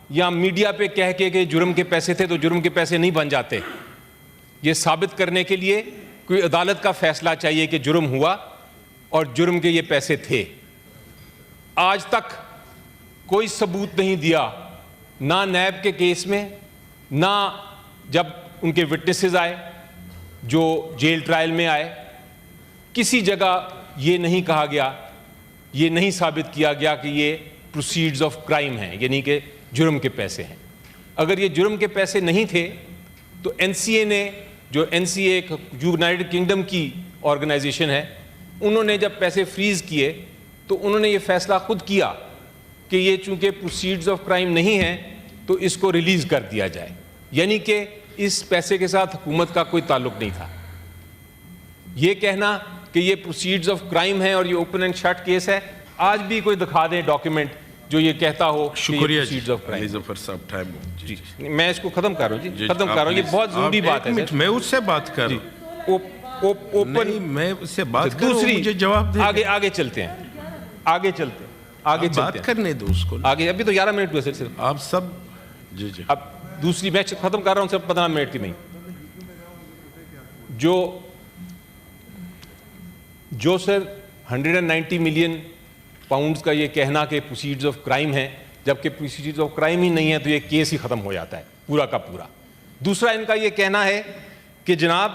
یا میڈیا پہ کہہ کے کہ جرم کے پیسے تھے تو جرم کے پیسے نہیں بن جاتے. یہ ثابت کرنے کے لیے کوئی عدالت کا فیصلہ چاہیے کہ جرم ہوا اور جرم کے یہ پیسے تھے. آج تک کوئی ثبوت نہیں دیا، نہ نیب کے کیس میں، نہ جب ان کے وٹنسز آئے جو جیل ٹرائل میں آئے. کسی جگہ یہ نہیں کہا گیا، یہ نہیں ثابت کیا گیا کہ یہ پروسیڈز آف کرائم ہیں، یعنی کہ جرم کے پیسے ہیں. اگر یہ جرم کے پیسے نہیں تھے تو این سی اے نے، جو این سی اے ایک یونائٹڈ کنگڈم کی آرگنائزیشن ہے، انہوں نے جب پیسے فریز کیے تو انہوں نے یہ فیصلہ خود کیا کہ یہ چونکہ پروسیڈز آف کرائم نہیں ہیں تو اس کو ریلیز کر دیا جائے. یعنی کہ اس پیسے کے ساتھ حکومت کا کوئی تعلق نہیں تھا. یہ کہنا کہ یہ پروسیڈز آف کرائم ہیں اور یہ اوپن اینڈ شٹ کیس ہے، آج بھی کوئی دکھا دیں ڈاکیومنٹ جو یہ کہتا ہو کہ یہ پروسیڈز آف کرائم. ظفر صاحب ٹائم. جی میں اس کو ختم کر رہا ہوں. جی ختم کر رہا ہوں، یہ بہت ضروری بات ہے. میں اس سے بات کر رہا ہوں. اوپن میں اس سے بات کر رہا ہوں، مجھے جواب دے. آگے چلتے ہیں، آگے چلتے ہیں، بات کرنے دو اس کو. آگے ابھی تو 11 منٹ ہوئے صرف. آپ سب جی اب دوسری میں ختم کر رہا ہوں صرف 15 منٹ کی نہیں. جو سر 190 ملین پاؤنڈز کا یہ کہنا کہ پروسیڈز آف کرائم ہیں، جبکہ پروسیڈز آف کرائم ہی نہیں ہے تو یہ کیس ہی ختم ہو جاتا ہے پورا کا پورا. دوسرا ان کا یہ کہنا ہے کہ جناب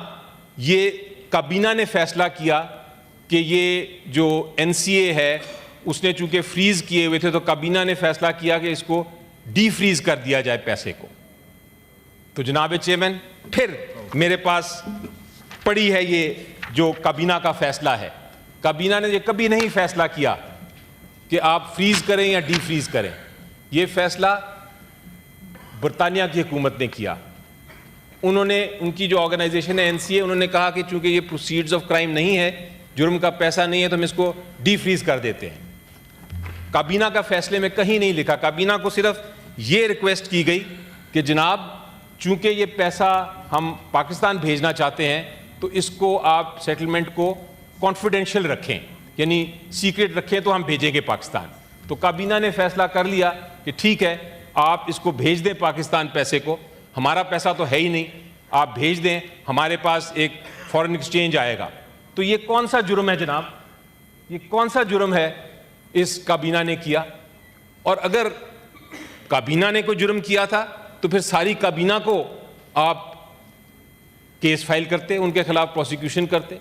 یہ کابینہ نے فیصلہ کیا کہ یہ جو این سی اے ہے اس نے چونکہ فریز کیے ہوئے تھے تو کابینہ نے فیصلہ کیا کہ اس کو ڈی فریز کر دیا جائے پیسے کو. تو جناب چیئرمین پھر میرے پاس پڑی ہے یہ جو کابینہ کا فیصلہ ہے. کابینہ نے یہ کبھی نہیں فیصلہ کیا کہ آپ فریز کریں یا ڈی فریز کریں. یہ فیصلہ برطانیہ کی حکومت نے کیا. انہوں نے، ان کی جو آرگنائزیشن ہے این سی اے، انہوں نے کہا کہ چونکہ یہ پروسیڈز آف کرائم نہیں ہے، جرم کا پیسہ نہیں ہے، تو ہم اس کو ڈی فریز کر دیتے ہیں. کابینہ کا فیصلے میں کہیں نہیں لکھا. کابینہ کو صرف یہ ریکویسٹ کی گئی کہ جناب چونکہ یہ پیسہ ہم پاکستان بھیجنا چاہتے ہیں تو اس کو آپ سیٹلمنٹ کو کانفیڈینشیل رکھیں، یعنی سیکرٹ رکھیں تو ہم بھیجیں گے پاکستان. تو کابینہ نے فیصلہ کر لیا کہ ٹھیک ہے آپ اس کو بھیج دیں پاکستان پیسے کو، ہمارا پیسہ تو ہے ہی نہیں، آپ بھیج دیں، ہمارے پاس ایک فارن ایکسچینج آئے گا. تو یہ کون سا جرم ہے جناب؟ یہ کون سا جرم ہے اس کابینہ نے کیا؟ اور اگر کابینہ نے کوئی جرم کیا تھا تو پھر ساری کابینہ کو آپ کیس فائل کرتے، ان کے خلاف پروسیکیوشن کرتے.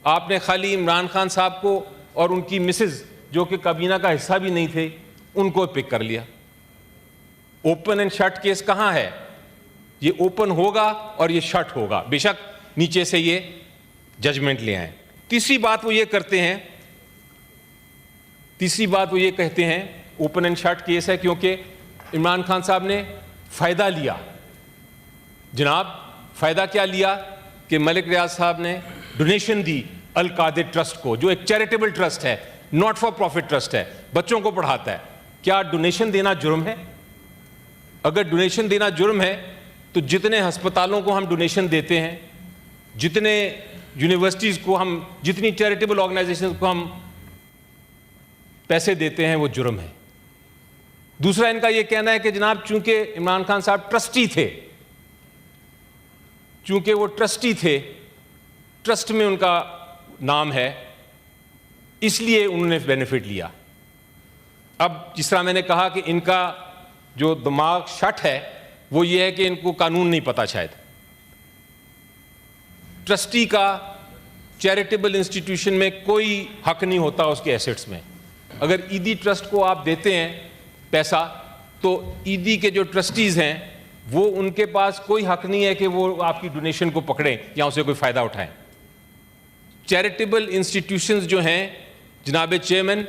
آپ نے خالی عمران خان صاحب کو اور ان کی مسز جو کہ کابینہ کا حصہ بھی نہیں تھے ان کو پک کر لیا. اوپن اینڈ شٹ کیس کہاں ہے؟ یہ اوپن ہوگا اور یہ شٹ ہوگا، بے شک نیچے سے یہ ججمنٹ لے آئیں. تیسری بات وہ یہ کرتے ہیں، کہتے ہیں اوپن اینڈ شٹ کیس ہے کیونکہ عمران خان صاحب نے فائدہ لیا. جناب فائدہ کیا لیا کہ ملک ریاض صاحب نے ڈونیشن دی القادر ٹرسٹ کو، جو ایک چیریٹیبل ٹرسٹ ہے، ناٹ فار پروفٹ ٹرسٹ ہے، بچوں کو پڑھاتا ہے. کیا ڈونیشن دینا جرم ہے؟ اگر ڈونیشن دینا جرم ہے تو جتنے ہسپتالوں کو ہم ڈونیشن دیتے ہیں، جتنے یونیورسٹیز کو ہم، جتنی چیریٹیبل آرگنائزیشن کو ہم پیسے دیتے ہیں وہ جرم ہے. دوسرا ان کا یہ کہنا ہے کہ جناب چونکہ عمران خان صاحب ٹرسٹی تھے، چونکہ وہ ٹرسٹی تھے، ٹرسٹ میں ان کا نام ہے، اس لیے انہوں نے بینیفٹ لیا. اب جس طرح میں نے کہا کہ ان کا جو دماغ شٹ ہے وہ یہ ہے کہ ان کو قانون نہیں پتا. شاید ٹرسٹی کا چیریٹیبل انسٹیٹیوشن میں کوئی حق نہیں ہوتا اس کے ایسٹس میں. اگر ایدی ٹرسٹ کو آپ دیتے ہیں پیسہ تو ایدی کے جو ٹرسٹیز ہیں وہ ان کے پاس کوئی حق نہیں ہے کہ وہ آپ کی ڈونیشن کو پکڑیں یا اسے کوئی فائدہ اٹھائیں. چیریٹیبل انسٹیٹیوشنز جو ہیں جناب چیئرمین،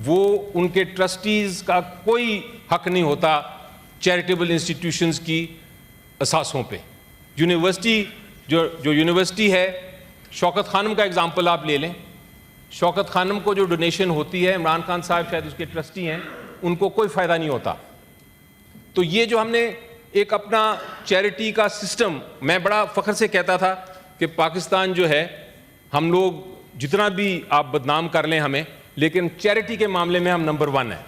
وہ ان کے ٹرسٹیز کا کوئی حق نہیں ہوتا چیریٹیبل انسٹیٹیوشنز کی اثاثوں پہ. یونیورسٹی جو یونیورسٹی ہے، شوکت خانم کا اگزامپل آپ لے لیں. شوکت خانم کو جو ڈونیشن ہوتی ہے، عمران خان صاحب شاید اس کے ٹرسٹی ہیں، ان کو کوئی فائدہ نہیں ہوتا. تو یہ جو ہم نے ایک اپنا چیریٹی کا سسٹم، میں بڑا فخر سے کہتا تھا کہ پاکستان جو ہے، ہم لوگ جتنا بھی آپ بدنام کر لیں ہمیں، لیکن چیریٹی کے معاملے میں ہم نمبر 1 ہیں.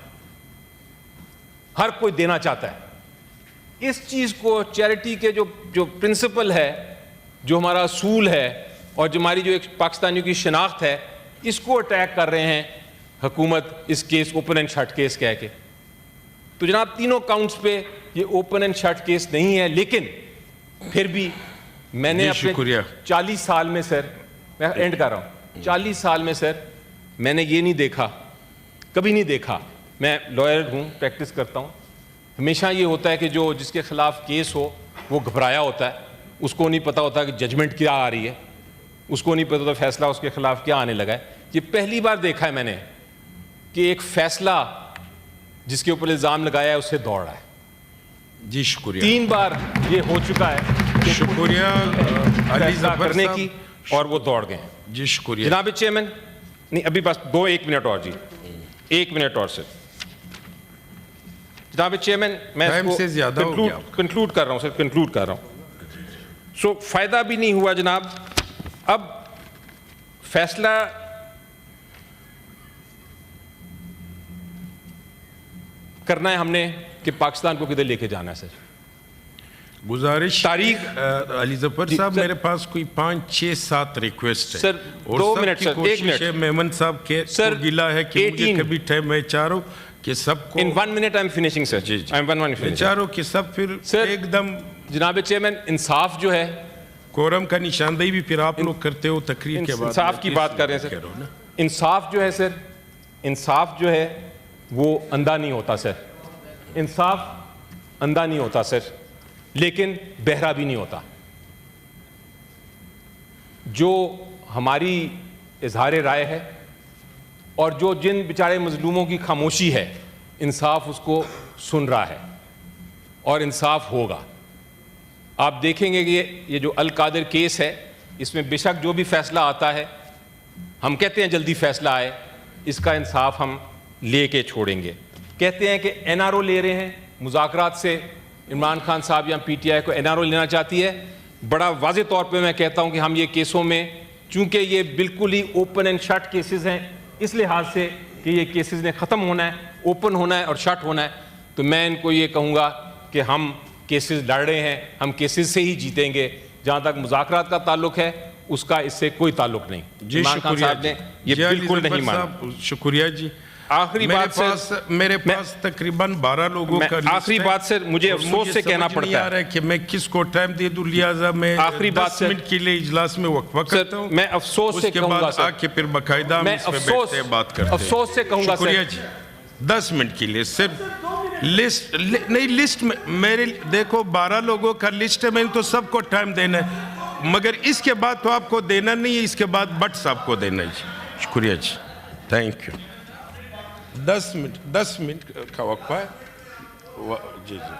ہر کوئی دینا چاہتا ہے. اس چیز کو چیریٹی کے جو پرنسپل ہے, جو ہمارا اصول ہے اور جو ہماری جو ایک پاکستانیوں کی شناخت ہے, اس کو اٹیک کر رہے ہیں حکومت اس کیس اوپن اینڈ شٹ کیس کہہ کے. تو جناب تینوں کاؤنٹس پہ یہ اوپن اینڈ شٹ کیس نہیں ہے, لیکن پھر بھی میں نے اپنے 40 سال میں سر, میں اینڈ کر رہا ہوں, 40 سال میں سر میں نے یہ نہیں دیکھا, کبھی نہیں دیکھا, میں لائر ہوں, پریکٹس کرتا ہوں, ہمیشہ یہ ہوتا ہے کہ جو جس کے خلاف کیس ہو وہ گھبرایا ہوتا ہے, اس کو نہیں پتہ ہوتا کہ ججمنٹ کیا آ رہی ہے, اس کو نہیں پتہ ہوتا فیصلہ اس کے خلاف کیا آنے لگا ہے. یہ پہلی بار دیکھا ہے میں نے کہ ایک فیصلہ جس کے اوپر الزام لگایا ہے اس سے دوڑ رہا ہے. جی شکریہ. 3 بار یہ ہو چکا ہے شکریہ علی ظفر کرنے صاحب کی اور وہ دوڑ گئے. جی شکریہ جناب چیئرمین, نہیں ابھی بس 1 منٹ اور, جی 1 منٹ اور سر. جناب چیئرمین میں کنکلوڈ کر رہا ہوں سر, کنکلوڈ کر رہا ہوں. سو فائدہ بھی نہیں ہوا جناب. اب فیصلہ کرنا ہے ہم نے کہ پاکستان کو کدھر لے کے جانا ہے سر. گزارش تاریخ علی ظفر صاحب, میرے پاس کوئی 5 6 7 ریکویسٹ ہے سر. 2 منٹ سر, 1 منٹ. میمن صاحب کے گلا ہے کہ مجھے کبھی ٹائم, میں چاہوں کہ سب کو in 1 minute I am finishing sir, جی آئی ایم 1 منٹ فنشنگ. چاہوں کہ سب پھر ایک دم. جناب چیئرمین انصاف جو ہے, کورم کا نشاندہی بھی پھر آپ لوگ کرتے ہو تقریر کے بعد. انصاف کی بات کر رہے ہیں سر. انصاف جو ہے سر, انصاف جو ہے وہ اندھا نہیں ہوتا سر, انصاف اندھا نہیں ہوتا سر, لیکن بہرا بھی نہیں ہوتا. جو ہماری اظہار رائے ہے اور جو جن بیچارے مظلوموں کی خاموشی ہے, انصاف اس کو سن رہا ہے اور انصاف ہوگا. آپ دیکھیں گے کہ یہ جو القادر کیس ہے, اس میں بے شک جو بھی فیصلہ آتا ہے, ہم کہتے ہیں جلدی فیصلہ آئے, اس کا انصاف ہم لے کے چھوڑیں گے. کہتے ہیں کہ این آر او لے رہے ہیں مذاکرات سے, عمران خان صاحب یا پی ٹی آئی کو این آر او لینا چاہتی ہے. بڑا واضح طور پہ میں کہتا ہوں کہ ہم یہ کیسوں میں, چونکہ یہ بالکل ہی اوپن اینڈ شٹ کیسز ہیں, اس لحاظ سے کہ یہ کیسز نے ختم ہونا ہے, اوپن ہونا ہے اور شٹ ہونا ہے, تو میں ان کو یہ کہوں گا کہ ہم کیسز لڑ رہے ہیں, ہم کیسز سے ہی جیتیں گے. جہاں تک مذاکرات کا تعلق ہے اس کا اس سے کوئی تعلق نہیں. عمران خان صاحب نے یہ بالکل نہیں مانا. شکریہ جی. آخری بات سر, میرے پاس تقریباً 12 لوگوں کا آخری بات سر, مجھے افسوس سے کہنا پڑتا ہے کہ میں کس کو ٹائم دے دوں, لہٰذا میں آخری بات 10 منٹ کے لیے اجلاس میں وقفہ کرتا ہوں. میں افسوس سے کہوں گا سر, آ کے پھر باقاعدہ ہم اس پہ بیٹھتے ہیں, بات کرتے ہیں. افسوس سے کہوں گا سر. شکریہ جی. 10 منٹ کے لیے صرف لسٹ نہیں, لسٹ میں میرے دیکھو 12 لوگوں کا لسٹ ہے, میں تو سب کو ٹائم دینا ہے, مگر اس کے بعد تو آپ کو دینا نہیں ہے, اس کے بعد بٹ صاحب کو دینا ہے. جی شکریہ جی, تھینک یو. 10 منٹ کا وقفہ ہے. جی جی